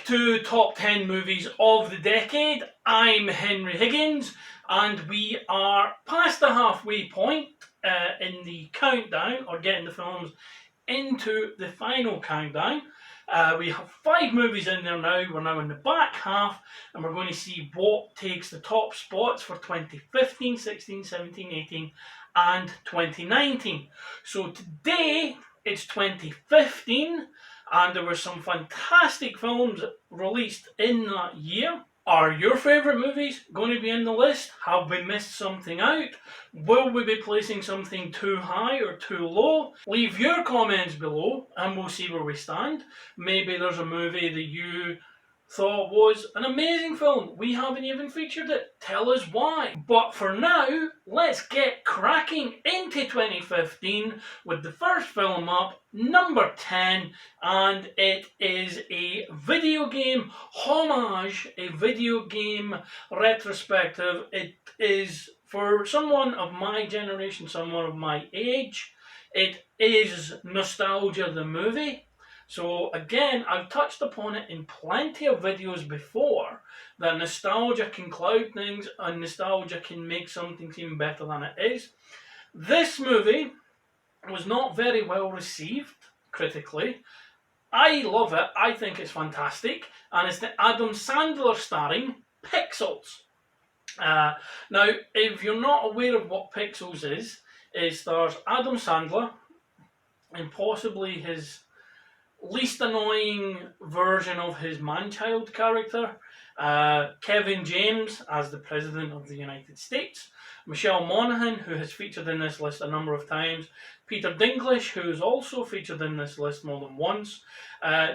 to Top 10 Movies of the Decade. I'm Henry Higgins, and we are past the halfway point in the countdown, or getting the films into the final countdown. We have 5 movies in there now. We're now in the back half, and we're going to see what takes the top spots for 2015, 16, 17, 18, and 2019. So today, it's 2015. And there were some fantastic films released in that year. Are your favourite movies going to be in the list? Have we missed something out? Will we be placing something too high or too low? Leave your comments below and we'll see where we stand. Maybe there's a movie that you thought was an amazing film. We haven't even featured it. Tell us why. But for now, let's get cracking into 2015 with the first film up, number 10, and it is a video game homage, a video game retrospective. It is for someone of my generation, someone of my age. It is Nostalgia the Movie. So again, I've touched upon it in plenty of videos before, that nostalgia can cloud things and nostalgia can make something seem better than it is. This movie was not very well received critically. I love it, I think it's fantastic, and it's the Adam Sandler starring Pixels. Now, if you're not aware of what Pixels is, it stars Adam Sandler and possibly his least annoying version of his man-child character, Kevin James as the President of the United States, Michelle Monaghan, who has featured in this list a number of times, Peter Dinklage, who is also featured in this list more than once,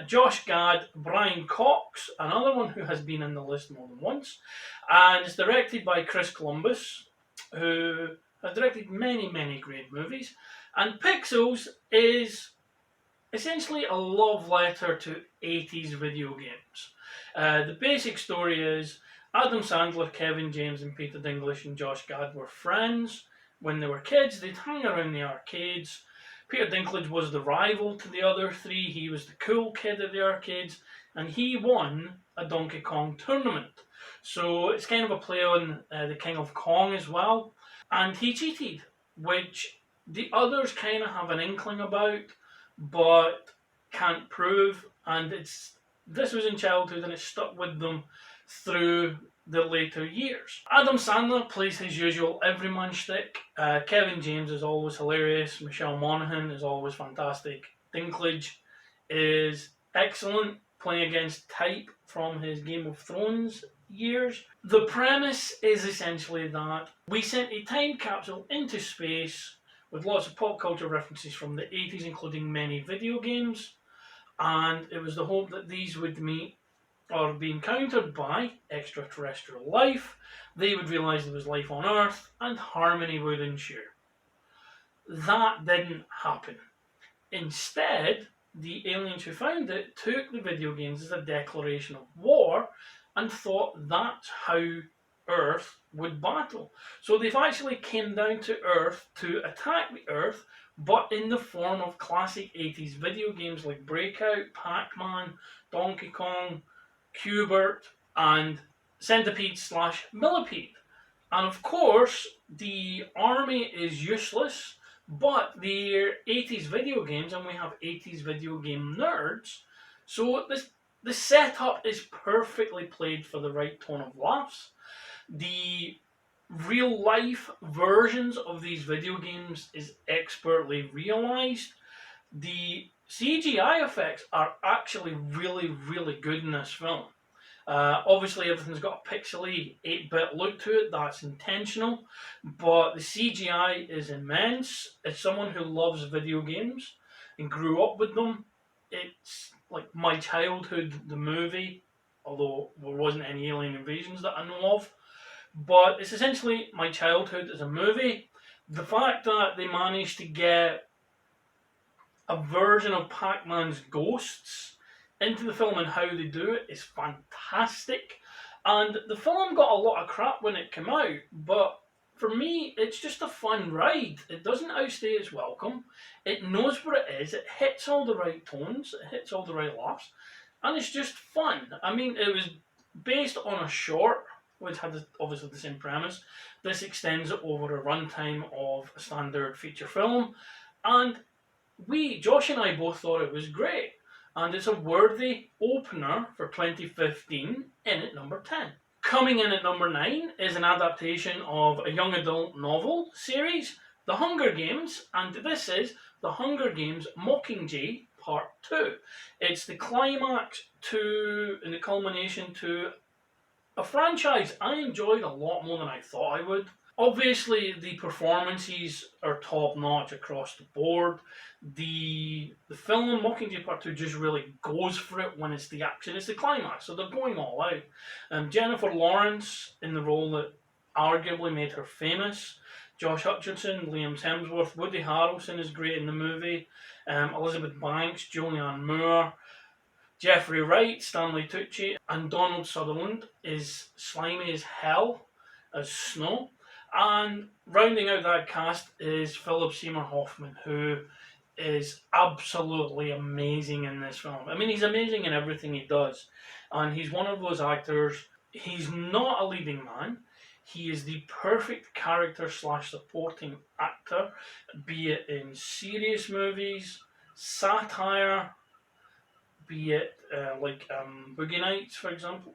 Josh Gad, Brian Cox, another one who has been in the list more than once, and it's directed by Chris Columbus, who has directed many great movies. And Pixels is essentially a love letter to 80s video games. The basic story is Adam Sandler, Kevin James and Peter Dinklage and Josh Gad were friends. When they were kids, they'd hang around the arcades. Peter Dinklage was the rival to the other three. He was the cool kid at the arcades, and he won a Donkey Kong tournament. So it's kind of a play on the King of Kong as well. And he cheated, which the others kind of have an inkling about, but can't prove, and this was in childhood and it stuck with them through the later years. Adam Sandler plays his usual everyman shtick. Kevin James is always hilarious. Michelle Monaghan is always fantastic. Dinklage is excellent, playing against type from his Game of Thrones years. The premise is essentially that we sent a time capsule into space with lots of pop culture references from the 80s, including many video games, and it was the hope that these would meet or be encountered by extraterrestrial life. They would realise there was life on Earth, and harmony would ensue. That didn't happen. Instead, the aliens who found it took the video games as a declaration of war and thought that's how Earth would battle. So they've actually came down to Earth to attack the Earth, but in the form of classic 80s video games like Breakout, Pac-Man, Donkey Kong, Q*bert, and Centipede/Millipede. And of course, the army is useless, but they're 80s video games, and we have 80s video game nerds. So the setup is perfectly played for the right tone of laughs. The real life versions of these video games is expertly realised. The CGI effects are actually really good in this film. Obviously everything's got a pixely 8-bit look to it, that's intentional, but the CGI is immense. As someone who loves video games and grew up with them, it's like my childhood, the movie, although there wasn't any alien invasions that I know of. But it's essentially my childhood as a movie. The fact that they managed to get a version of Pac-Man's ghosts into the film and how they do it is fantastic. And the film got a lot of crap when it came out, but for me, it's just a fun ride. It doesn't outstay its welcome. It knows what it is. It hits all the right tones. It hits all the right laughs. and it's just fun. I mean, it was based on a short, which had obviously the same premise. This extends it over a runtime of a standard feature film, and Josh and I both thought it was great, and it's a worthy opener for 2015 in at number 10. Coming in at number 9 is an adaptation of a young adult novel series, The Hunger Games, and this is The Hunger Games Mockingjay Part 2. It's the climax to, and the culmination to a franchise I enjoyed a lot more than I thought I would. Obviously, the performances are top notch across the board. The film Mockingjay Part 2 just really goes for it when it's the action, it's the climax, so they're going all out. Jennifer Lawrence in the role that arguably made her famous. Josh Hutcherson, Liam Hemsworth, Woody Harrelson is great in the movie. Elizabeth Banks, Julianne Moore, Jeffrey Wright, Stanley Tucci, and Donald Sutherland is slimy as hell as Snow. And rounding out that cast is Philip Seymour Hoffman, who is absolutely amazing in this film. I mean, he's amazing in everything he does. And he's one of those actors, he's not a leading man. He is the perfect character / supporting actor, be it in serious movies, satire, be it Boogie Nights, for example,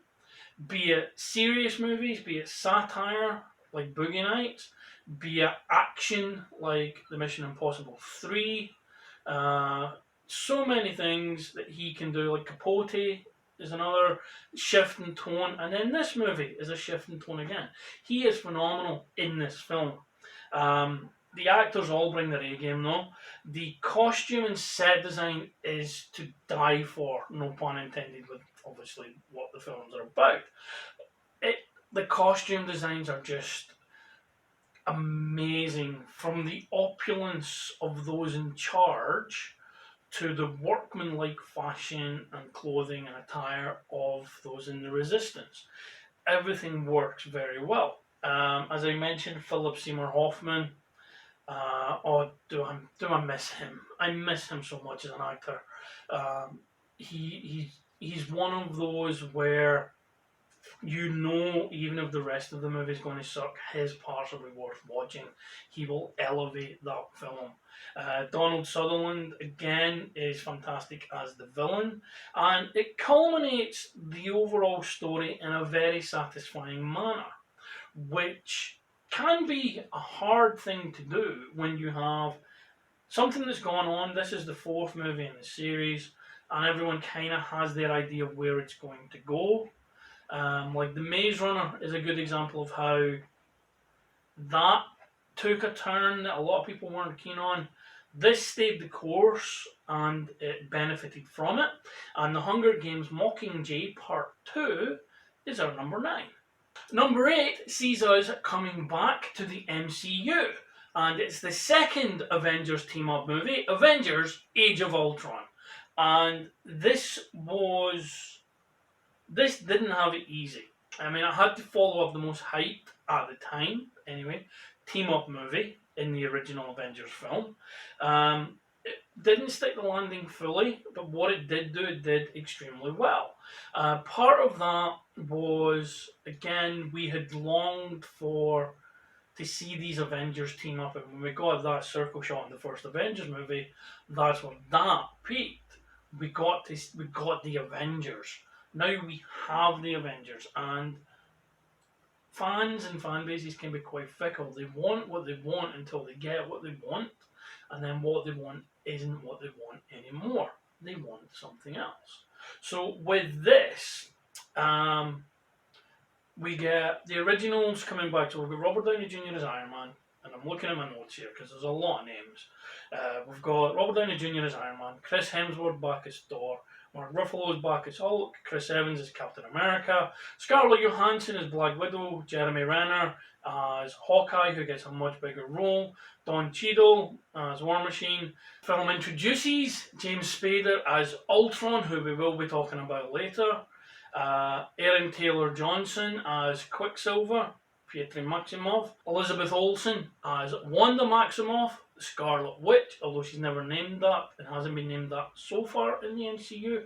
be it serious movies, be it satire, like Boogie Nights, be it action, like the Mission Impossible 3, so many things that he can do, like Capote is another shift in tone, and then this movie is a shift in tone again. He is phenomenal in this film. The actors all bring their A game though. The costume and set design is to die for, no pun intended with obviously what the films are about. The costume designs are just amazing, from the opulence of those in charge to the workmanlike fashion and clothing and attire of those in the resistance. Everything works very well. As I mentioned, Philip Seymour Hoffman. Do I miss him? I miss him so much as an actor. He's one of those where you know, even if the rest of the movie is going to suck, his parts will be worth watching. He will elevate that film. Donald Sutherland, again, is fantastic as the villain, and it culminates the overall story in a very satisfying manner, which can be a hard thing to do when you have something that's gone on. This is the 4th movie in the series, and everyone kind of has their idea of where it's going to go. Like The Maze Runner is a good example of how that took a turn that a lot of people weren't keen on. This stayed the course and it benefited from it. And The Hunger Games Mockingjay Part 2 is our number 9. Number 8 sees us coming back to the MCU, and it's the second Avengers team-up movie, Avengers Age of Ultron. And this didn't have it easy. I mean, I had to follow up the most hyped, at the time anyway, team-up movie in the original Avengers film. It didn't stick the landing fully, but what it did do, it did extremely well. Part of that was, again, we had longed to see these Avengers team up, and when we got that circle shot in the first Avengers movie, that's when that peaked. We got the Avengers. Now we have the Avengers, and fans and fan bases can be quite fickle. They want what they want until they get what they want, and then what they want isn't what they want anymore. They want something else. So with this, we get the originals coming back. So we've got Robert Downey Jr. as Iron Man, and I'm looking at my notes here because there's a lot of names. We've got Robert Downey Jr. as Iron Man, Chris Hemsworth back as Thor, Mark Ruffalo is back as Hulk, Chris Evans as Captain America, Scarlett Johansson as Black Widow, Jeremy Renner as Hawkeye, who gets a much bigger role, Don Cheadle as War Machine. Film introduces James Spader as Ultron, who we will be talking about later, Aaron Taylor-Johnson as Quicksilver, Pietro Maximoff, Elizabeth Olsen as Wanda Maximoff, Scarlet Witch, although she's never named that and hasn't been named that so far in the MCU,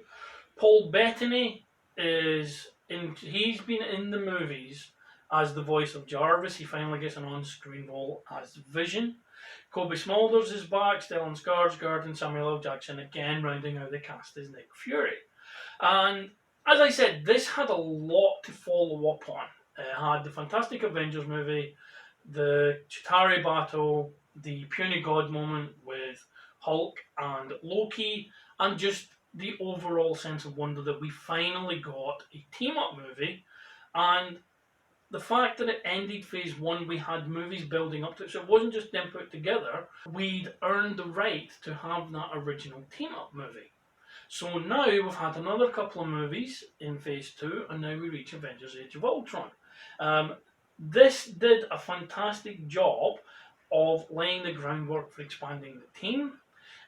Paul Bettany he's been in the movies as the voice of Jarvis. He finally gets an on-screen role as Vision. Kobe Smulders is back, Stellan Skarsgård and Samuel L. Jackson again rounding out the cast as Nick Fury. And as I said, this had a lot to follow up on. It had the fantastic Avengers movie, the Chitauri battle, the puny god moment with Hulk and Loki, and just the overall sense of wonder that we finally got a team-up movie. And the fact that it ended phase one, we had movies building up to it, so it wasn't just them put together. We'd earned the right to have that original team-up movie. So now we've had another couple of movies in phase two, and now we reach Avengers Age of Ultron. This did a fantastic job of laying the groundwork for expanding the team.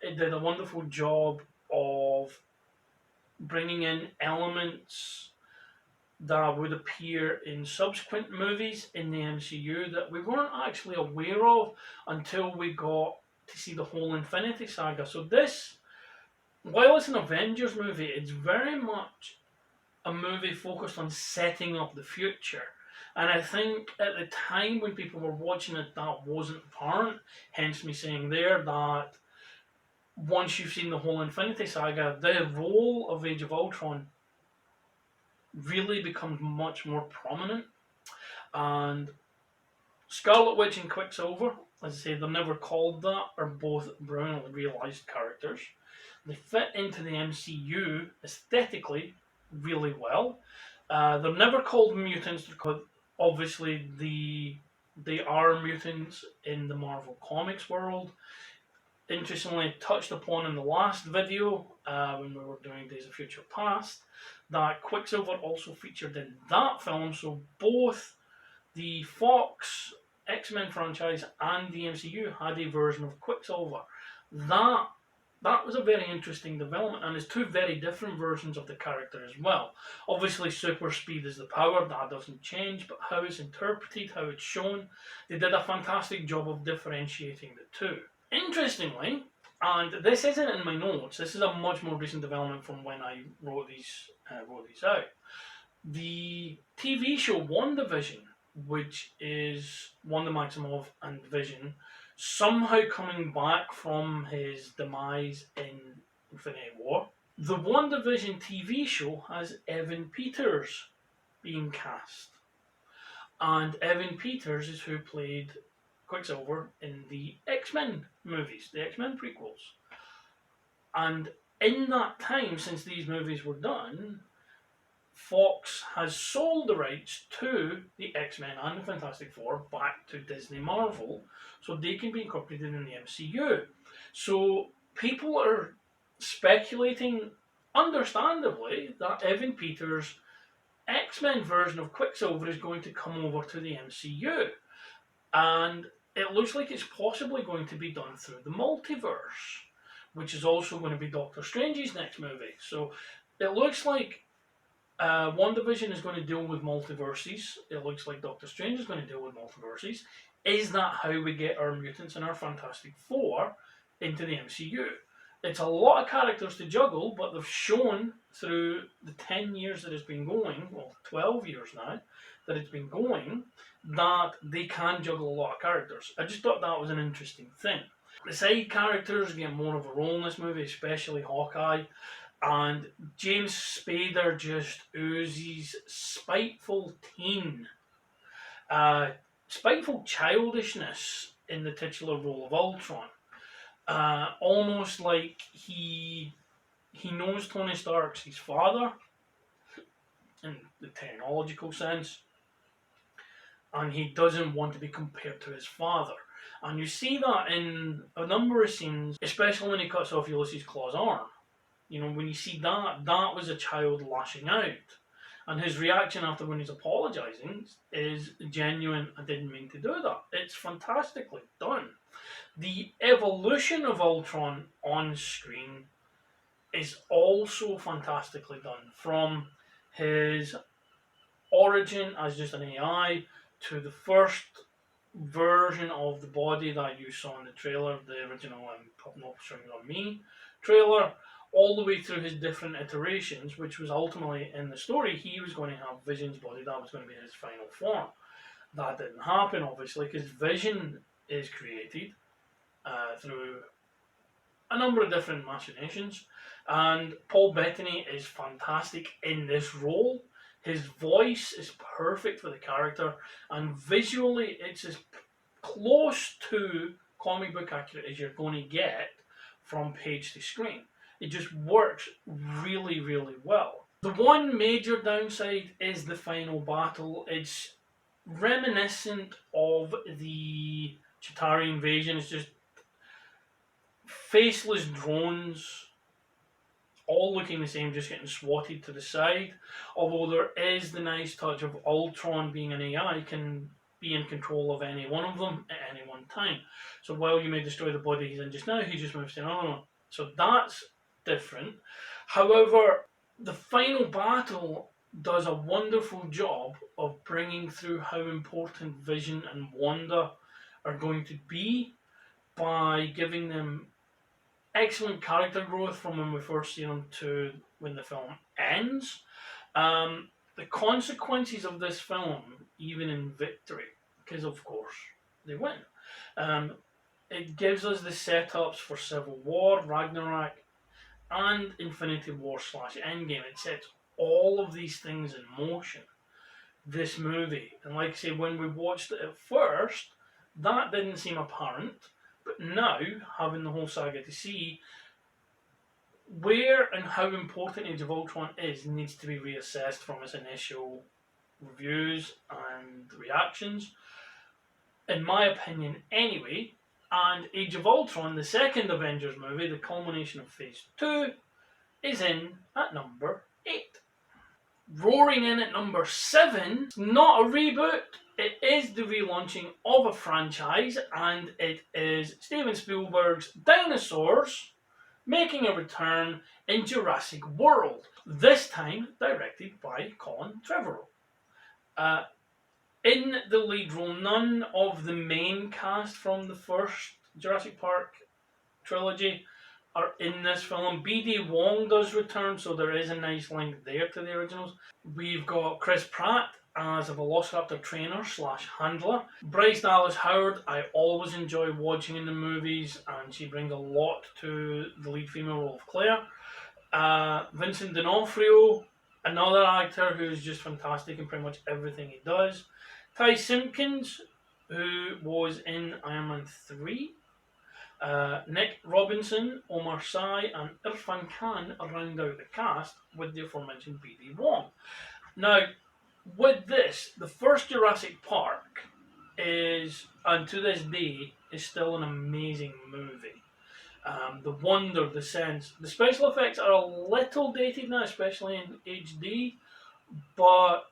It did a wonderful job of bringing in elements that would appear in subsequent movies in the MCU that we weren't actually aware of until we got to see the whole Infinity Saga. So this, while it's an Avengers movie, it's very much a movie focused on setting up the future. And I think at the time when people were watching it, that wasn't apparent. Hence me saying there that once you've seen the whole Infinity Saga, the role of Age of Ultron really becomes much more prominent. And Scarlet Witch and Quicksilver, as I say, they're never called that, are both brilliantly realised characters. They fit into the MCU aesthetically really well. They're never called mutants because obviously they are mutants in the Marvel Comics world. Interestingly, touched upon in the last video when we were doing Days of Future Past, that Quicksilver also featured in that film. So both the Fox X-Men franchise and the MCU had a version of Quicksilver. That was a very interesting development, and there's two very different versions of the character as well. Obviously, super speed is the power, that doesn't change, but how it's interpreted, how it's shown, they did a fantastic job of differentiating the two. Interestingly, and this isn't in my notes, this is a much more recent development from when I wrote these out. The TV show WandaVision, which is Wanda Maximoff and Vision, somehow coming back from his demise in Infinity War. The WandaVision TV show has Evan Peters being cast. And Evan Peters is who played Quicksilver in the X-Men movies, the X-Men prequels. And in that time, since these movies were done, Fox has sold the rights to the X-Men and the Fantastic Four back to Disney Marvel so they can be incorporated in the MCU. So people are speculating, understandably, that Evan Peters' X-Men version of Quicksilver is going to come over to the MCU. And it looks like it's possibly going to be done through the multiverse, which is also going to be Doctor Strange's next movie. So it looks like WandaVision is going to deal with multiverses. It looks like Doctor Strange is going to deal with multiverses. Is that how we get our mutants and our Fantastic Four into the MCU? It's a lot of characters to juggle, but they've shown through the 10 years that it's been going, well, 12 years now, that it's been going, that they can juggle a lot of characters. I just thought that was an interesting thing. The side characters get more of a role in this movie, especially Hawkeye. And James Spader just oozes spiteful teen, spiteful childishness in the titular role of Ultron. Almost like he knows Tony Stark's his father, in the technological sense, and he doesn't want to be compared to his father. And you see that in a number of scenes, especially when he cuts off Ulysses Claw's arm. You know, when you see that was a child lashing out. And his reaction after when he's apologising is genuine, I didn't mean to do that. It's fantastically done. The evolution of Ultron on screen is also fantastically done. From his origin as just an AI to the first version of the body that you saw in the trailer, the original Pop No Strings on Me trailer, all the way through his different iterations, which was ultimately in the story, he was going to have Vision's body, that was going to be his final form. That didn't happen, obviously, because Vision is created through a number of different machinations, and Paul Bettany is fantastic in this role. His voice is perfect for the character, and visually it's as close to comic book accurate as you're going to get from page to screen. It just works really, really well. The one major downside is the final battle. It's reminiscent of the Chitauri invasion. It's just faceless drones all looking the same, just getting swatted to the side. Although there is the nice touch of Ultron being an AI can be in control of any one of them at any one time. So while you may destroy the body he's in just now, he just moves to another one. So that's different. However, the final battle does a wonderful job of bringing through how important Vision and Wanda are going to be by giving them excellent character growth from when we first see them to when the film ends. The consequences of this film, even in victory, because of course they win, it gives us the setups for Civil War, Ragnarok, and Infinity War / Endgame. It sets all of these things in motion, this movie. And like I say, when we watched it at first, that didn't seem apparent. But now, having the whole saga to see, where and how important Age of Ultron is needs to be reassessed from its initial reviews and reactions. In my opinion, anyway. And Age of Ultron, the second Avengers movie, the culmination of Phase 2, is in at number 8. Roaring in at number 7, not a reboot, it is the relaunching of a franchise, and it is Steven Spielberg's Dinosaurs making a return in Jurassic World, this time directed by Colin Trevorrow. In the lead role, none of the main cast from the first Jurassic Park trilogy are in this film. B.D. Wong does return, so there is a nice link there to the originals. We've got Chris Pratt as a Velociraptor trainer / handler. Bryce Dallas Howard, I always enjoy watching in the movies, and she brings a lot to the lead female role of Claire. Vincent D'Onofrio, another actor who's just fantastic in pretty much everything he does. Ty Simpkins, who was in Iron Man 3. Nick Robinson, Omar Sy, and Irfan Khan round out the cast with the aforementioned B.D. Wong. Now, with this, the first Jurassic Park is, and to this day, is still an amazing movie. The wonder, the sense, the special effects are a little dated now, especially in HD, but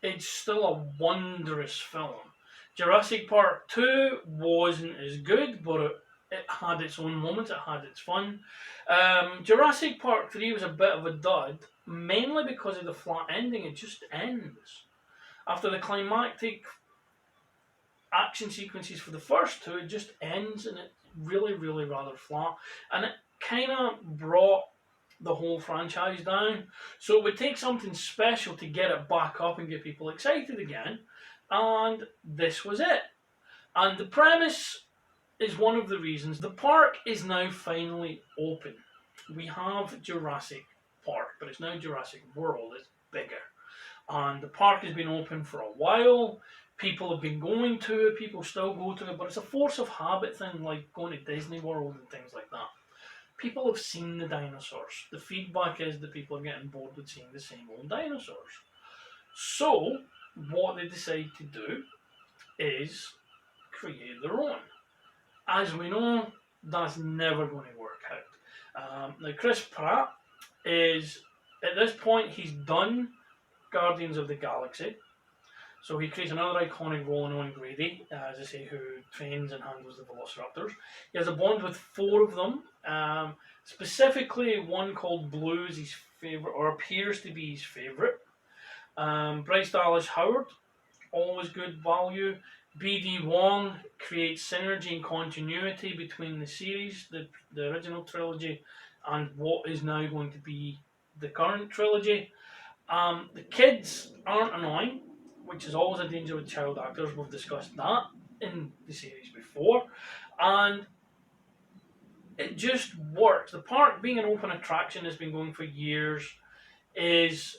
it's still a wondrous film. Jurassic Park 2 wasn't as good, but it had its own moments, it had its fun. Jurassic Park 3 was a bit of a dud, mainly because of the flat ending. It just ends. After the climactic action sequences for the first two, it just ends, and it's really, really rather flat. And it kind of brought the whole franchise down. So it would take something special to get it back up and get people excited again. And this was it. And the premise is one of the reasons. The park is now finally open. We have Jurassic Park, but it's now Jurassic World. It's bigger. And the park has been open for a while. People have been going to it. People still go to it. But it's a force of habit thing, like going to Disney World and things like that. People have seen the dinosaurs. The feedback is that people are getting bored with seeing the same old dinosaurs. So, what they decide to do is create their own. As we know, that's never going to work out. Now, Chris Pratt is, at this point, he's done Guardians of the Galaxy. So he creates another iconic role in Owen Grady, as I say, who trains and handles the Velociraptors. He has a bond with 4 of them, specifically one called Blue is his favourite, or appears to be his favourite. Bryce Dallas Howard, always good value. BD Wong creates synergy and continuity between the series, the original trilogy, and what is now going to be the current trilogy. The kids aren't annoying, which is always a danger with child actors. We've discussed that in the series before. And it just works. The park being an open attraction has been going for years, is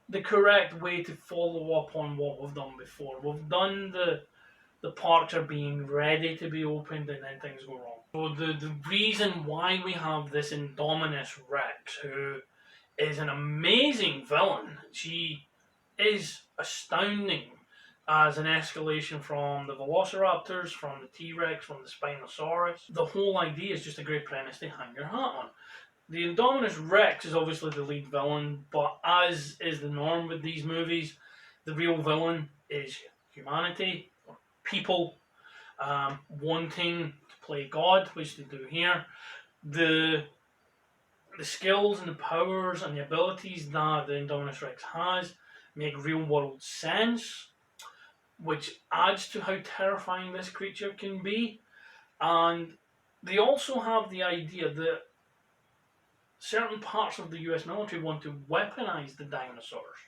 the correct way to follow up on what we've done before. We've done the parks are being ready to be opened and then things go wrong. So the reason why we have this Indominus Rex, who is an amazing villain, she is astounding as an escalation from the Velociraptors, from the T-Rex, from the Spinosaurus. The whole idea is just a great premise to hang your hat on. The Indominus Rex is obviously the lead villain, but as is the norm with these movies, the real villain is humanity, or people, wanting to play God, which they do here. The skills and the powers and the abilities that the Indominus Rex has make real world sense, which adds to how terrifying this creature can be. And they also have the idea that certain parts of the US military want to weaponize the dinosaurs.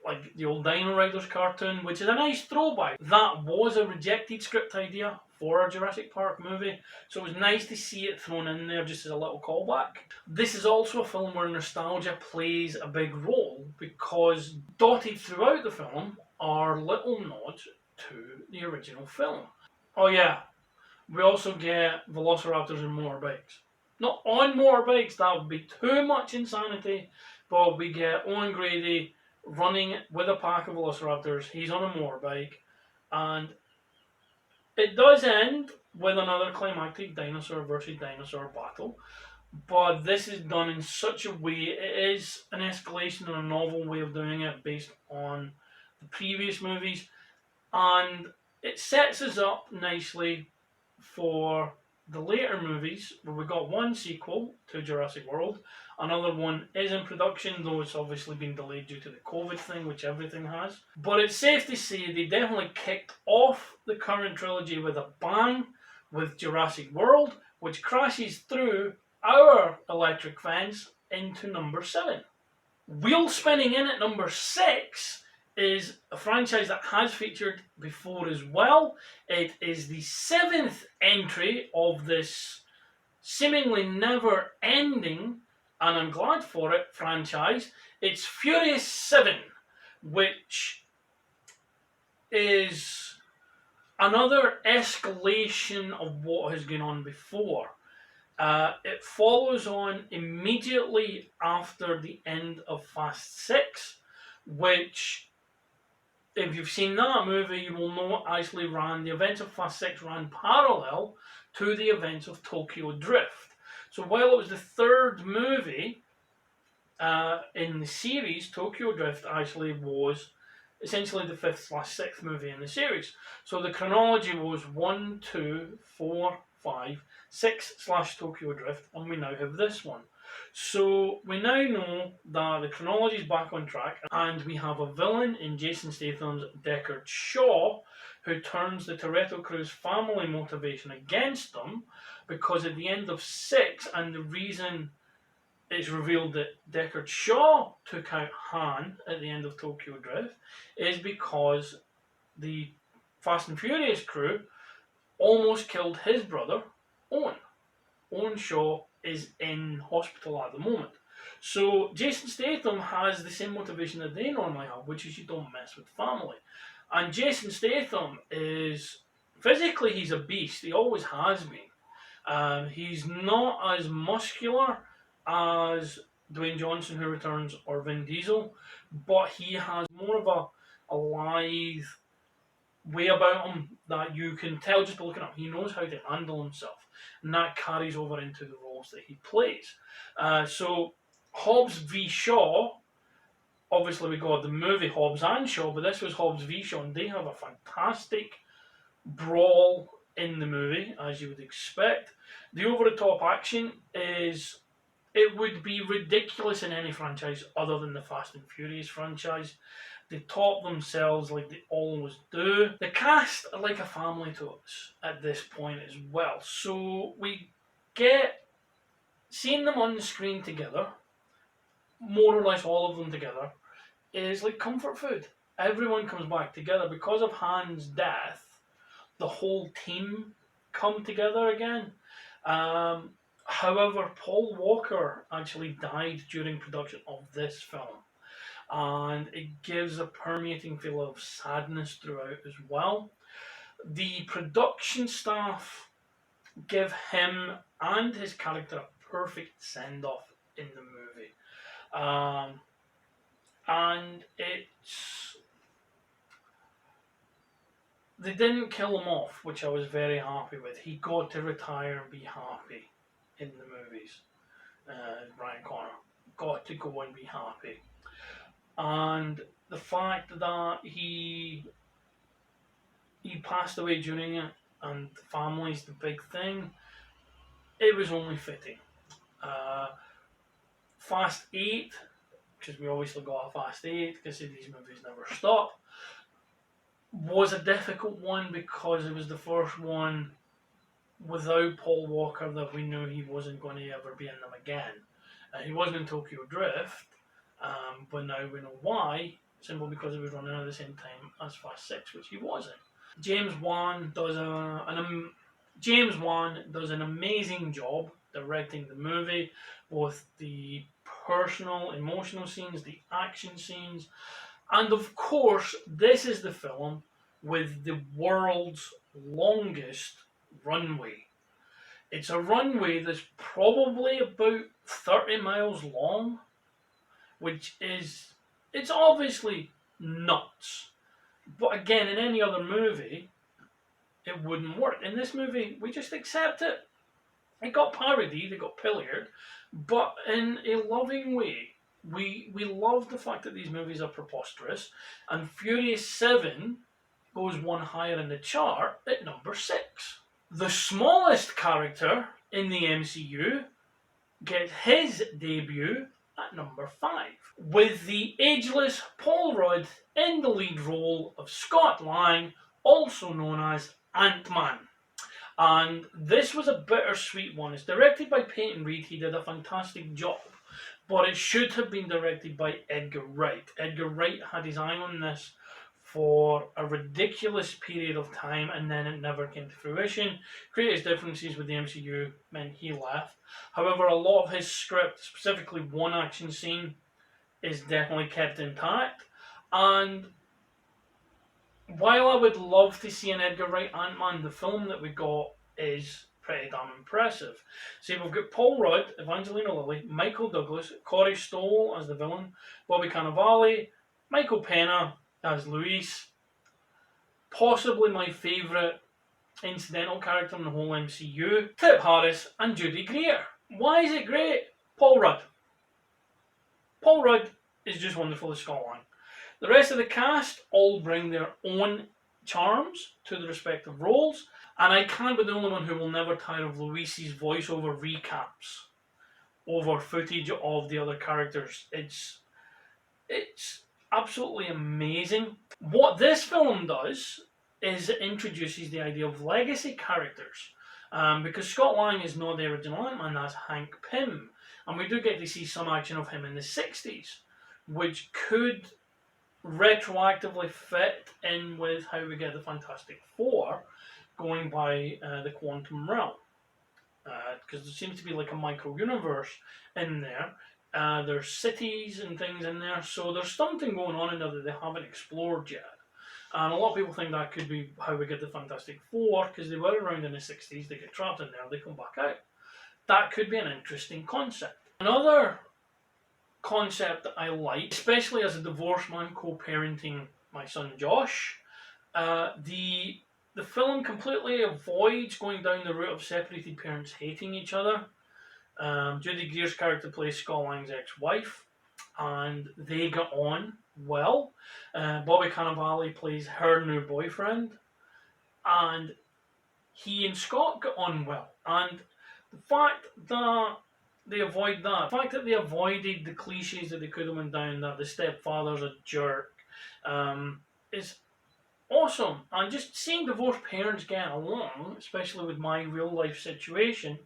Like the old Dino Riders cartoon, which is a nice throwback. That was a rejected script idea for a Jurassic Park movie, so it was nice to see it thrown in there just as a little callback. This is also a film where nostalgia plays a big role, because dotted throughout the film are little nods to the original film. Oh yeah, we also get Velociraptors and motorbikes. Not on motorbikes, that would be too much insanity, but we get Owen Grady running with a pack of Velociraptors. He's on a motorbike, and it does end with another climactic dinosaur versus dinosaur battle, but this is done in such a way, it is an escalation and a novel way of doing it based on the previous movies, and it sets us up nicely for the later movies, where we got one sequel to Jurassic World, another one is in production, though it's obviously been delayed due to the COVID thing, which everything has. But it's safe to say they definitely kicked off the current trilogy with a bang with Jurassic World, which crashes through our electric fence into number 7. Wheel spinning in at number 6 is a franchise that has featured before as well. It is the 7th entry of this seemingly never ending, and I'm glad for it, franchise. It's Furious 7, which is another escalation of what has gone on before. It follows on immediately after the end of Fast 6, which, if you've seen that movie, you will know actually ran, the events of Fast 6 ran parallel to the events of Tokyo Drift. So while it was the third movie in the series, Tokyo Drift actually was essentially the 5th/6th movie in the series. So the chronology was 1, 2, 4, 5, 6/Tokyo Drift, and we now have this one. So we now know that the chronology is back on track, and we have a villain in Jason Statham's Deckard Shaw, who turns the Toretto crew's family motivation against them, because at the end of 6, and the reason it's revealed that Deckard Shaw took out Han at the end of Tokyo Drift is because the Fast and Furious crew almost killed his brother, Owen. Owen Shaw is in hospital at the moment. So Jason Statham has the same motivation that they normally have, which is you don't mess with family. And Jason Statham is, physically he's a beast, he always has been. He's not as muscular as Dwayne Johnson, who returns, or Vin Diesel, but he has more of a lithe way about him that you can tell just by looking at him. He knows how to handle himself, and that carries over into the roles that he plays. So Hobbs v Shaw, obviously we got the movie Hobbs and Shaw, but this was Hobbs v Shaw, and they have a fantastic brawl in the movie, as you would expect. The over-the-top action is, it would be ridiculous in any franchise other than the Fast and Furious franchise. They top themselves like they always do. The cast are like a family to us at this point as well. So we get seeing them on the screen together, more or less all of them together, is like comfort food. Everyone comes back together because of Han's death. The whole team come together again. However, Paul Walker actually died during production of this film, and it gives a permeating feel of sadness throughout as well. The production staff give him and his character a perfect send off in the movie. And they didn't kill him off, which I was very happy with. He got to retire and be happy in the movies. Brian Connor got to go and be happy. And the fact that he passed away during it, and the family's the big thing, it was only fitting. Fast 8, because we obviously got a Fast 8, because these movies never stop, was a difficult one because it was the first one without Paul Walker that we knew he wasn't going to ever be in them again. He wasn't in Tokyo Drift, but now we know why, simply because it was running at the same time as Fast 6, which he wasn't. James Wan does an amazing job directing the movie, both the personal, emotional scenes, the action scenes, and of course, this is the film with the world's longest runway. It's a runway that's probably about 30 miles long, which is, it's obviously nuts. But again, in any other movie, it wouldn't work. In this movie, we just accept it. It got parodied, it got pillaged, but in a loving way. We love the fact that these movies are preposterous, and Furious 7 goes one higher in the chart at number 6. The smallest character in the MCU gets his debut at number 5, with the ageless Paul Rudd in the lead role of Scott Lang, also known as AntMan. And this was a bittersweet one. It's directed by Peyton Reed. He did a fantastic job, but it should have been directed by Edgar Wright. Edgar Wright had his eye on this for a ridiculous period of time, and then it never came to fruition. Creative differences with the MCU meant he left. However, a lot of his script, specifically one action scene, is definitely kept intact. And while I would love to see an Edgar Wright Ant-Man, the film that we got is pretty damn impressive. See, we've got Paul Rudd, Evangelina Lilly, Michael Douglas, Corey Stoll as the villain, Bobby Cannavale, Michael Pena as Luis, possibly my favourite incidental character in the whole MCU, Tip Harris and Judy Greer. Why is it great? Paul Rudd. Paul Rudd is just wonderful as Scott Lang. The rest of the cast all bring their own charms to the respective roles, and I can't be the only one who will never tire of Luis's voiceover recaps over footage of the other characters. It's absolutely amazing. What this film does is it introduces the idea of legacy characters. Because Scott Lang is not the original Ant-Man, that's Hank Pym. And we do get to see some action of him in the 60s, which could retroactively fit in with how we get the Fantastic Four going by the quantum realm. Because there seems to be like a micro-universe in there. There's cities and things in there, so there's something going on in there that they haven't explored yet. And a lot of people think that could be how we get the Fantastic Four, because they were around in the 60s, they get trapped in there, they come back out. That could be an interesting concept. Another concept that I like, especially as a divorced man co-parenting my son Josh, the film completely avoids going down the route of separated parents hating each other. Judy Greer's character plays Scott Lang's ex-wife, and they get on well. Bobby Cannavale plays her new boyfriend, and he and Scott get on well. And the fact that they avoided the cliches that they could have went down, that the stepfather's a jerk, is awesome. And just seeing divorced parents get along, especially with my real life situation,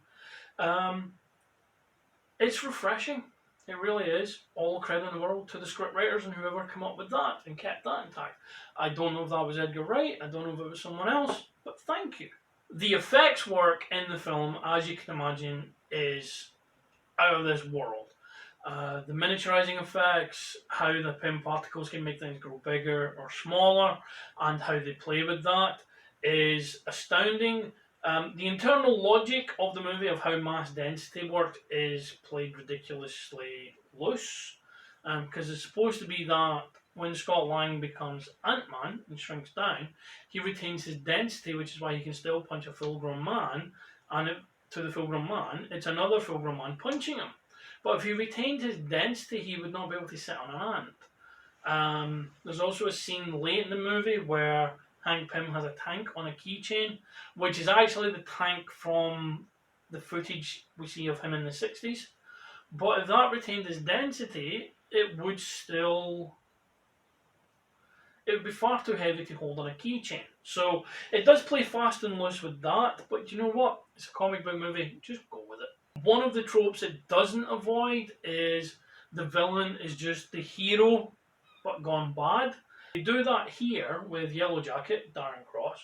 it's refreshing. It really is. All credit in the world to the scriptwriters and whoever come up with that and kept that intact. I don't know if that was Edgar Wright. I don't know if it was someone else, but thank you. The effects work in the film, as you can imagine, is out of this world. The miniaturizing effects, how the PIM particles can make things grow bigger or smaller, and how they play with that is astounding. The internal logic of the movie of how mass density worked is played ridiculously loose, because it's supposed to be that when Scott Lang becomes Ant-Man and shrinks down, he retains his density, which is why he can still punch a full-grown man, and to the full-grown man, it's another full-grown man punching him. But if he retained his density, he would not be able to sit on an ant. There's also a scene late in the movie where Hank Pym has a tank on a keychain, which is actually the tank from the footage we see of him in the 60s. But if that retained his density, it would be far too heavy to hold on a keychain. So it does play fast and loose with that, but you know what? It's a comic book movie, just go with it. One of the tropes it doesn't avoid is the villain is just the hero, but gone bad. They do that here with Yellow Jacket, Darren Cross,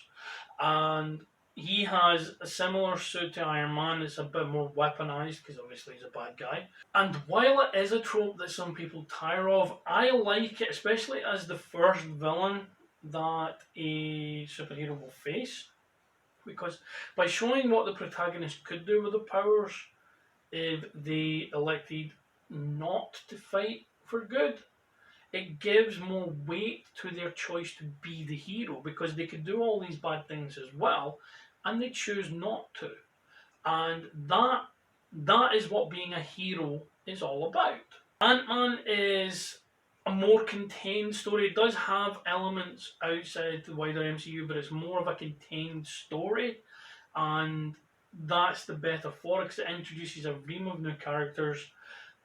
and he has a similar suit to Iron Man. It's a bit more weaponized because obviously he's a bad guy. And while it is a trope that some people tire of, I like it, especially as the first villain that a superhero will face. Because by showing what the protagonist could do with the powers, if they elected not to fight for good, it gives more weight to their choice to be the hero, because they could do all these bad things as well and they choose not to. And that is what being a hero is all about. Ant-Man is a more contained story. It does have elements outside the wider MCU, but it's more of a contained story, and that's the better for it because it introduces a ream of new characters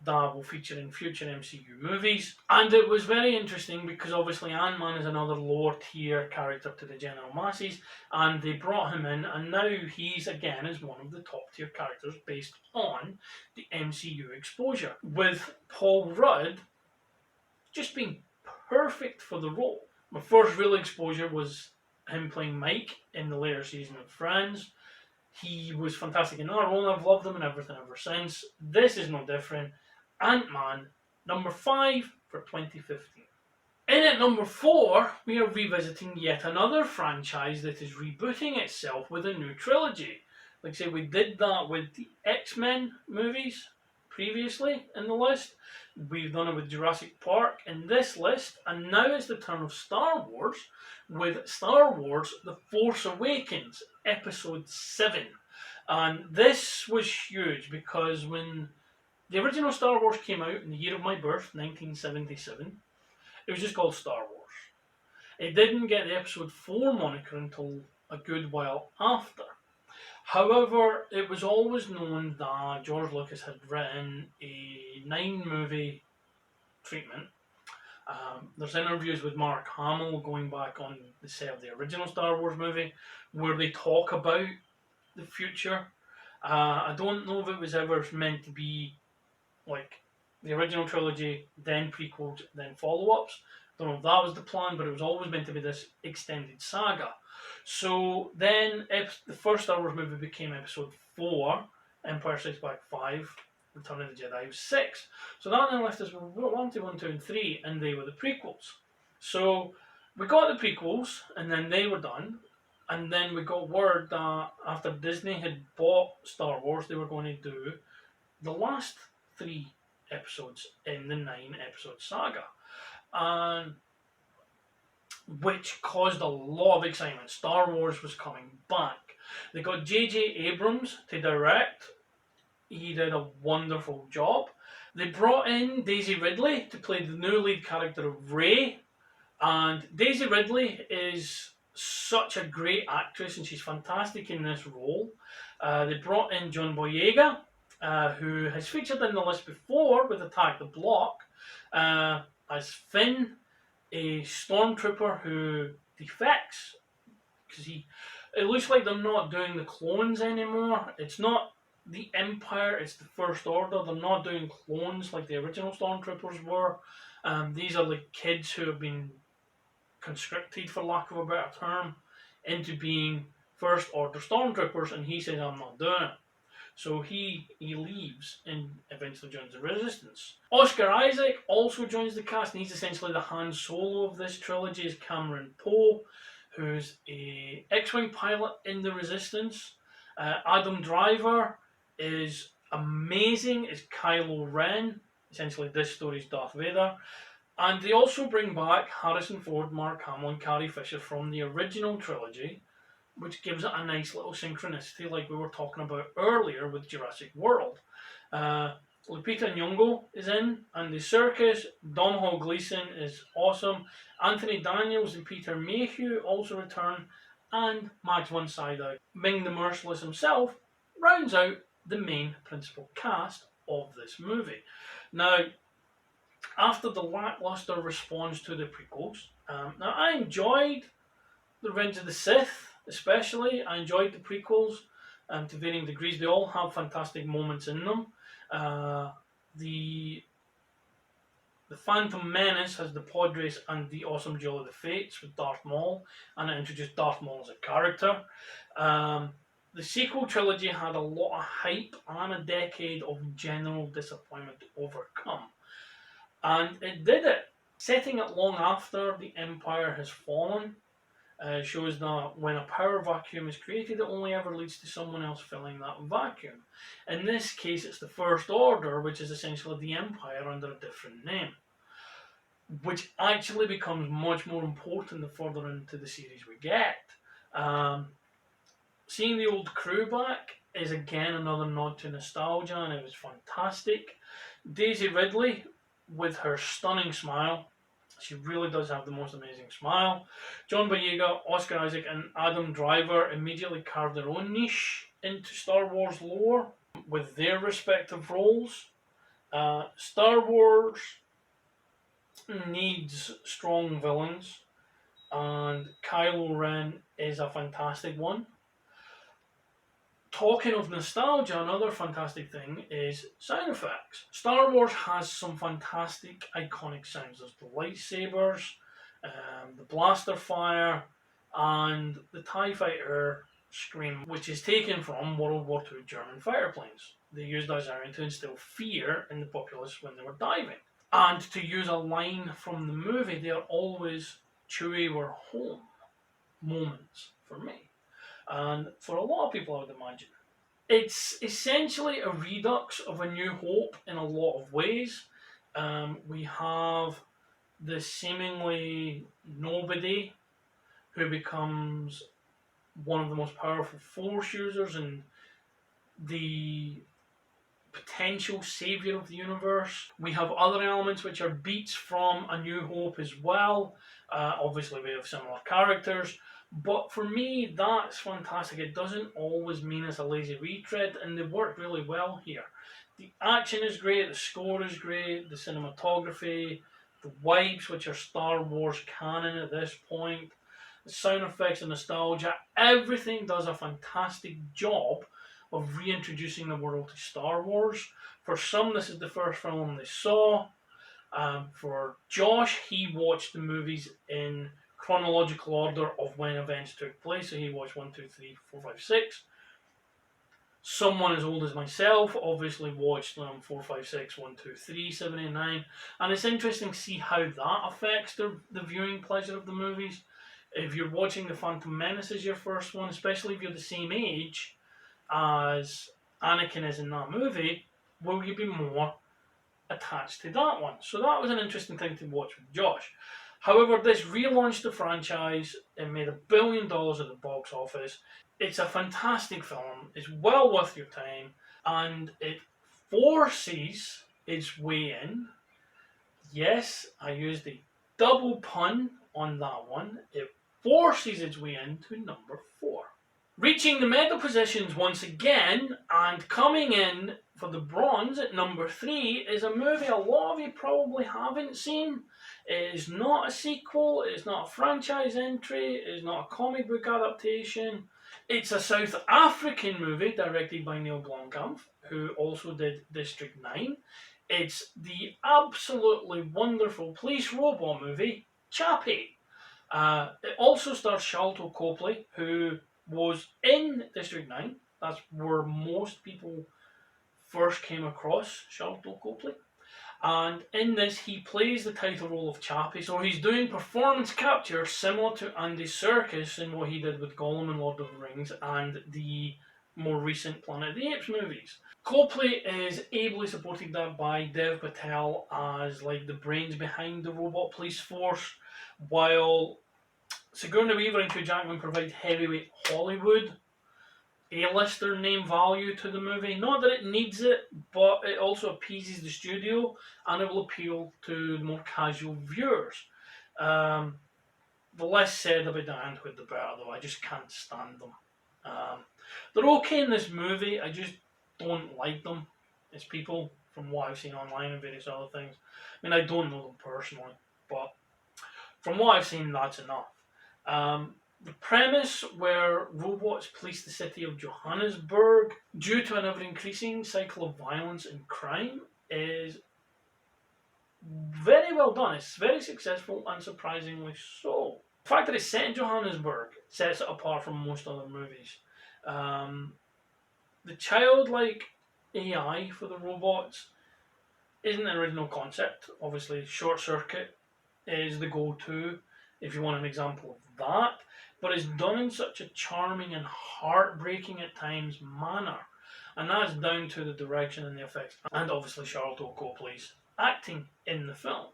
that will feature in future MCU movies. And it was very interesting because obviously Ant-Man is another lower tier character to the general masses, and they brought him in, and now he's again is one of the top tier characters based on the MCU exposure, with Paul Rudd just being perfect for the role. My first real exposure was him playing Mike in the later season of Friends. He was fantastic in that role. I've loved him and everything ever since. This is no different. Ant-Man, number 5 for 2015. In at number 4, we are revisiting yet another franchise that is rebooting itself with a new trilogy. Like I say, we did that with the X-Men movies previously in the list. We've done it with Jurassic Park in this list, and now it's the turn of Star Wars with Star Wars The Force Awakens, Episode 7. And this was huge because when the original Star Wars came out in the year of my birth, 1977, it was just called Star Wars. It didn't get the Episode 4 moniker until a good while after. However, it was always known that George Lucas had written a 9-movie treatment. There's interviews with Mark Hamill going back on the set of the original Star Wars movie where they talk about the future. I don't know if it was ever meant to be like the original trilogy, then prequels, then follow-ups. Don't know if that was the plan, but it was always meant to be this extended saga. So then the first Star Wars movie became Episode 4, Empire Strikes Back 5, Return of the Jedi was 6. So that then left us with 1, 2, 1, 2, and 3, and they were the prequels. So we got the prequels, and then they were done. And then we got word that after Disney had bought Star Wars, they were going to do the last 3 episodes in the 9-episode saga. And which caused a lot of excitement. Star Wars was coming back. They got J.J. Abrams to direct. He did a wonderful job. They brought in Daisy Ridley to play the new lead character of Rey. And Daisy Ridley is such a great actress and she's fantastic in this role. They brought in John Boyega, who has featured in the list before with Attack the Block, as Finn. a stormtrooper who defects because it looks like they're not doing the clones anymore. It's not the Empire, it's the First Order. They're not doing clones like the original stormtroopers were. These are like kids who have been conscripted, for lack of a better term, into being First Order stormtroopers, and he says, I'm not doing it. So he leaves and eventually joins the Resistance. Oscar Isaac also joins the cast, and he's essentially the Han Solo of this trilogy, is Cameron Poe, who's a X-Wing pilot in the Resistance. Adam Driver is amazing, is Kylo Ren, essentially this story's Darth Vader. And they also bring back Harrison Ford, Mark Hamill, and Carrie Fisher from the original trilogy, which gives it a nice little synchronicity like we were talking about earlier with Jurassic World. Lupita Nyong'o is in, Andy Serkis, Domhnall Gleeson is awesome, Anthony Daniels and Peter Mayhew also return, and Max von Sydow. Ming the Merciless himself rounds out the main principal cast of this movie. Now, after the lackluster response to the prequels, now I enjoyed The Revenge of the Sith, especially. I enjoyed the prequels to varying degrees. They all have fantastic moments in them. The Phantom Menace has the pod race and the awesome Duel of the Fates with Darth Maul, and it introduced Darth Maul as a character. The sequel trilogy had a lot of hype and a decade of general disappointment to overcome. And it did it. Setting it long after the Empire has fallen shows that when a power vacuum is created, it only ever leads to someone else filling that vacuum. In this case, it's the First Order, which is essentially the Empire under a different name, which actually becomes much more important the further into the series we get. Seeing the old crew back is again another nod to nostalgia, and it was fantastic. Daisy Ridley, with her stunning smile, she really does have the most amazing smile. John Boyega, Oscar Isaac, and Adam Driver immediately carved their own niche into Star Wars lore with their respective roles. Star Wars needs strong villains, and Kylo Ren is a fantastic one. Talking of nostalgia, another fantastic thing is sound effects. Star Wars has some fantastic iconic sounds. There's the lightsabers, the blaster fire, and the TIE Fighter scream, which is taken from World War II German fighter planes. They used that sound to instill fear in the populace when they were diving. And to use a line from the movie, they are always Chewie, we're home moments for me. And for a lot of people, I would imagine. It's essentially a redux of A New Hope in a lot of ways. We have the seemingly nobody who becomes one of the most powerful Force users and the potential savior of the universe. We have other elements which are beats from A New Hope as well. Obviously, we have similar characters. But for me, that's fantastic. It doesn't always mean it's a lazy retread, and they work really well here. The action is great, the score is great, the cinematography, the wipes, which are Star Wars canon at this point, the sound effects and nostalgia, everything does a fantastic job of reintroducing the world to Star Wars. For some, this is the first film they saw. For Josh, he watched the movies in chronological order of when events took place, so he watched 1, 2, 3, 4, 5, 6. Someone as old as myself obviously watched 4, 5, 6, 1, 2, 3, 7, 8, 9, and it's interesting to see how that affects the viewing pleasure of the movies. If you're watching The Phantom Menace as your first one, especially if you're the same age as Anakin is in that movie, will you be more attached to that one? So that was an interesting thing to watch with Josh. However, this relaunched the franchise. It made $1 billion at the box office. It's a fantastic film. It's well worth your time. And it forces its way in. Yes, I used a double pun on that one. It forces its way into number 4. Reaching the medal positions once again, and coming in for the bronze at number 3 is a movie a lot of you probably haven't seen. It is not a sequel, it is not a franchise entry, it is not a comic book adaptation. It's a South African movie directed by Neil Blomkamp, who also did District 9. It's the absolutely wonderful police robot movie, Chappie. It also stars Sharlto Copley, who was in District 9. That's where most people first came across Sharlto Copley. And in this, he plays the title role of Chappie. So he's doing performance capture similar to Andy Serkis in what he did with Gollum in Lord of the Rings and the more recent Planet of the Apes movies. Copley is ably supported by Dev Patel as like the brains behind the robot police force, while Sigourney Weaver and Hugh Jackman provide heavyweight Hollywood A-lister name value to the movie. Not that it needs it, but it also appeases the studio and it will appeal to more casual viewers. The less said about the Ant with the better, though. I just can't stand them. They're okay in this movie, I just don't like them as people from what I've seen online and various other things. I mean, I don't know them personally, but from what I've seen, that's enough. The premise where robots police the city of Johannesburg due to an ever-increasing cycle of violence and crime is very well done. It's very successful and surprisingly so. The fact that it's set in Johannesburg sets it apart from most other movies. The childlike AI for the robots isn't an original concept. Obviously, Short Circuit is the go-to if you want an example of that, but it's done in such a charming and heartbreaking at times manner, and that's down to the direction and the effects, and obviously Sharlto Copley's acting in the film.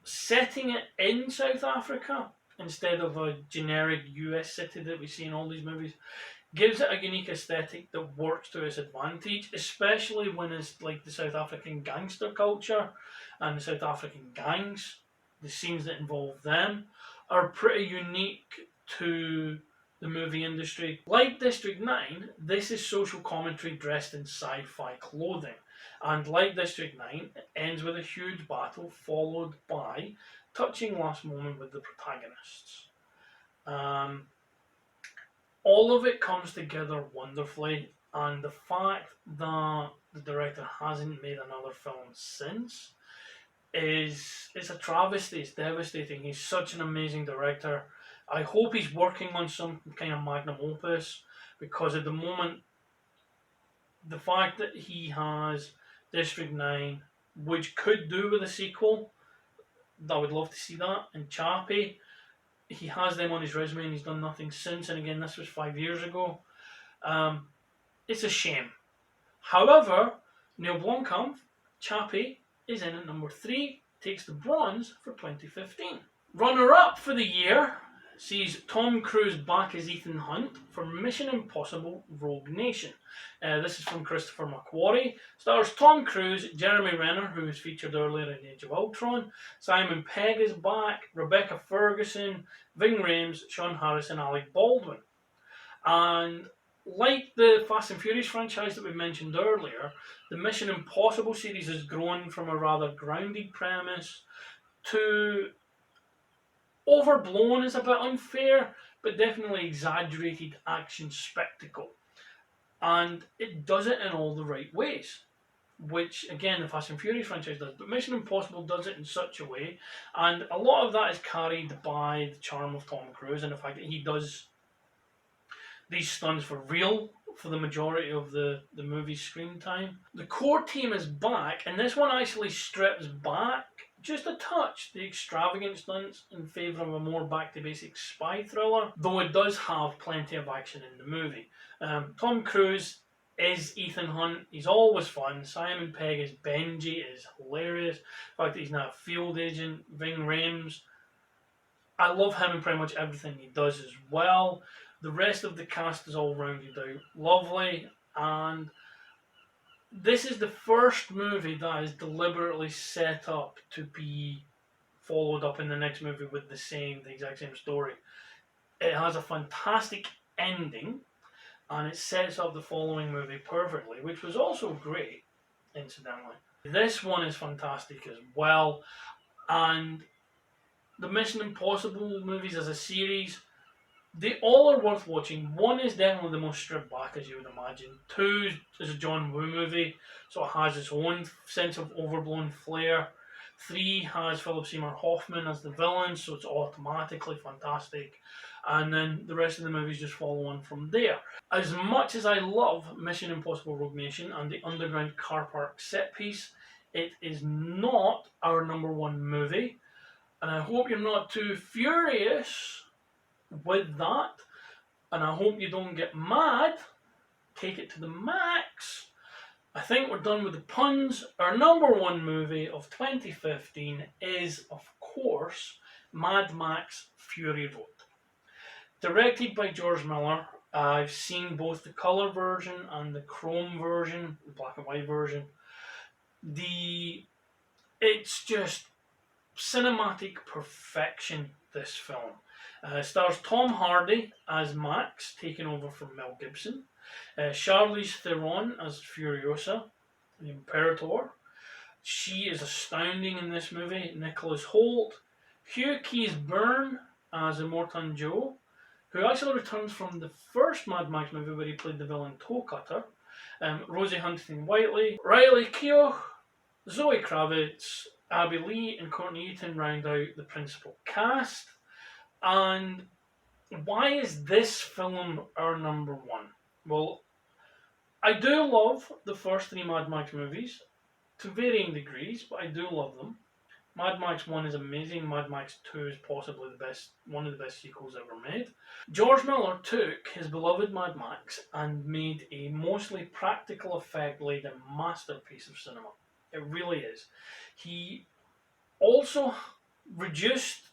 Setting it in South Africa instead of a generic US city that we see in all these movies gives it a unique aesthetic that works to its advantage, especially when it's like the South African gangster culture and the South African gangs. The scenes that involve them are pretty unique to the movie industry. Like District 9, this is social commentary dressed in sci-fi clothing. And like District 9, it ends with a huge battle followed by touching last moment with the protagonists. All of it comes together wonderfully, and the fact that the director hasn't made another film since it's a travesty. It's devastating. He's such an amazing director. I hope he's working on some kind of magnum opus, because at the moment, the fact that he has District 9, which could do with a sequel, I would love to see that, and Chappie, he has them on his resume and he's done nothing since, and again, this was 5 years ago. It's a shame. However, Neil Blomkamp, Chappie, is in at number 3, takes the bronze for 2015. Runner-up for the year sees Tom Cruise back as Ethan Hunt for Mission Impossible Rogue Nation. This is from Christopher McQuarrie. Stars Tom Cruise, Jeremy Renner, who was featured earlier in Age of Ultron, Simon Pegg is back, Rebecca Ferguson, Ving Rhames, Sean Harris and Alec Baldwin. And like the Fast and Furious franchise that we mentioned earlier, the Mission Impossible series has grown from a rather grounded premise to overblown is a bit unfair, but definitely exaggerated action spectacle. And it does it in all the right ways, which again the Fast and Furious franchise does, but Mission Impossible does it in such a way, and a lot of that is carried by the charm of Tom Cruise and the fact that he does these stunts for real for the majority of the movie's screen time. The core team is back, and this one actually strips back just a touch the extravagant stunts in favour of a more back-to-basics spy thriller, though it does have plenty of action in the movie. Tom Cruise is Ethan Hunt, he's always fun. Simon Pegg is Benji, is hilarious. The fact that he's now a field agent. Ving Rhames, I love him in pretty much everything he does as well. The rest of the cast is all rounded out lovely, and this is the first movie that is deliberately set up to be followed up in the next movie with the exact same story. It has a fantastic ending, and it sets up the following movie perfectly, which was also great, incidentally. This one is fantastic as well, and the Mission Impossible movies as a series, they all are worth watching. One is definitely the most stripped back, as you would imagine. Two is a John Woo movie, so it has its own sense of overblown flair. Three has Philip Seymour Hoffman as the villain, so it's automatically fantastic. And then the rest of the movies just follow on from there. As much as I love Mission Impossible Rogue Nation and the underground car park set piece, it is not our number one movie. And I hope you're not too furious with that, and I hope you don't get mad. Take it to the max. I think we're done with the puns. Our number one movie of 2015 is, of course, Mad Max Fury Road. Directed by George Miller. I've seen both the colour version and the chrome version, the black and white version. It's just cinematic perfection, this film. Stars Tom Hardy as Max, taking over from Mel Gibson. Charlize Theron as Furiosa, the Imperator. She is astounding in this movie. Nicholas Hoult. Hugh Keys-Byrne as Immortan Joe, who actually returns from the first Mad Max movie where he played the villain Toe Cutter. Rosie Huntington-Whiteley. Riley Keough. Zoe Kravitz. Abby Lee and Courtney Eaton round out the principal cast. And why is this film our number one? Well, I do love the first three Mad Max movies to varying degrees, but I do love them. Mad Max 1 is amazing. Mad Max 2 is possibly one of the best sequels ever made. George Miller took his beloved Mad Max and made a mostly practical effect laden masterpiece of cinema. It really is. He also reduced,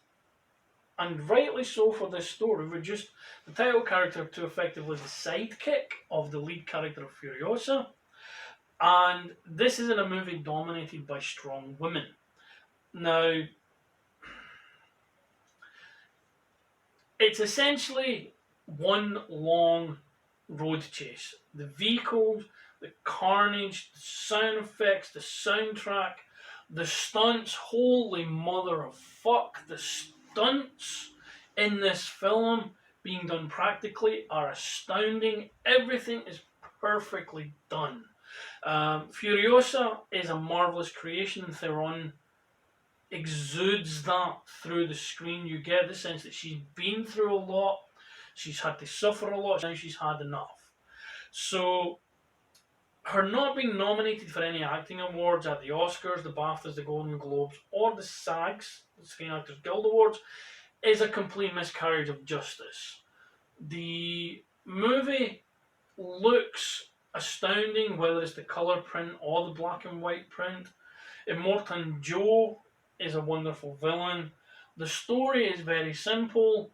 and rightly so for this story, reduced the title character to effectively the sidekick of the lead character of Furiosa. And this is in a movie dominated by strong women. Now, it's essentially one long road chase. The vehicles, the carnage, the sound effects, the soundtrack, the stunts, holy mother of fuck, the stunts in this film being done practically are astounding. Everything is perfectly done. Furiosa is a marvellous creation, and Theron exudes that through the screen. You get the sense that she's been through a lot, she's had to suffer a lot, now she's had enough. So her not being nominated for any acting awards at the Oscars, the BAFTAs, the Golden Globes, or the SAGs, the Screen Actors Guild Awards, is a complete miscarriage of justice. The movie looks astounding, whether it's the colour print or the black and white print. Immortan Joe is a wonderful villain. The story is very simple.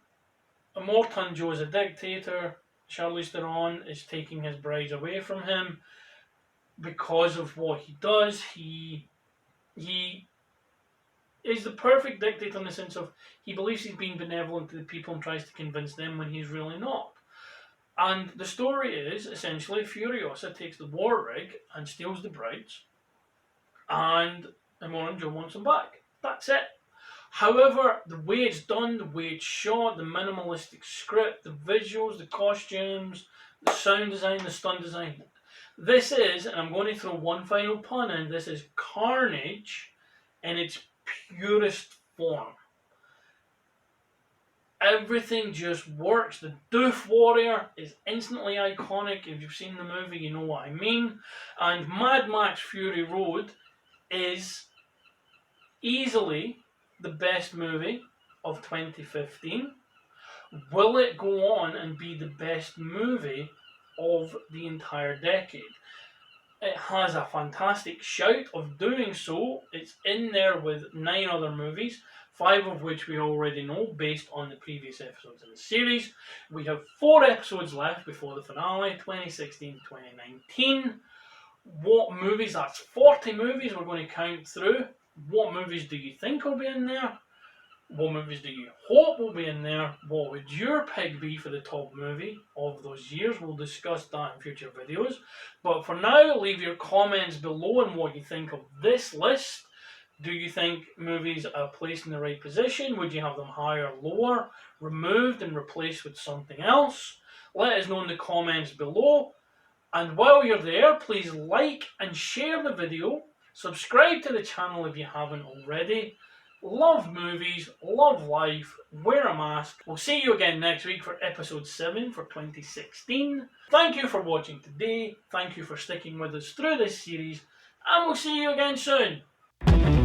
Immortan Joe is a dictator. Charlize Theron is taking his brides away from him because of what he does. He is the perfect dictator in the sense of he believes he's being benevolent to the people and tries to convince them when he's really not. And the story is essentially Furiosa takes the war rig and steals the brides, and Immortan Joe wants them back. That's it. However, the way it's done, the way it's shot, the minimalistic script, the visuals, the costumes, the sound design, the stunt design, this is, and I'm going to throw one final pun in, this is carnage in its purest form. Everything just works. The Doof Warrior is instantly iconic. If you've seen the movie, you know what I mean. And Mad Max Fury Road is easily the best movie of 2015. Will it go on and be the best movie of the entire decade? It has a fantastic shout of doing so. It's in there with 9 other movies, 5 of which we already know based on the previous episodes in the series. We have 4 episodes left before the finale, 2016-2019. What movies? That's 40 movies we're going to count through. What movies do you think will be in there? What movies do you hope will be in there? What would your pick be for the top movie of those years? We'll discuss that in future videos. But for now, leave your comments below on what you think of this list. Do you think movies are placed in the right position? Would you have them higher, lower, removed and replaced with something else? Let us know in the comments below. And while you're there, please like and share the video. Subscribe to the channel if you haven't already. Love movies, love life, wear a mask. We'll see you again next week for episode 7 for 2016. Thank you for watching today. Thank you for sticking with us through this series. And we'll see you again soon.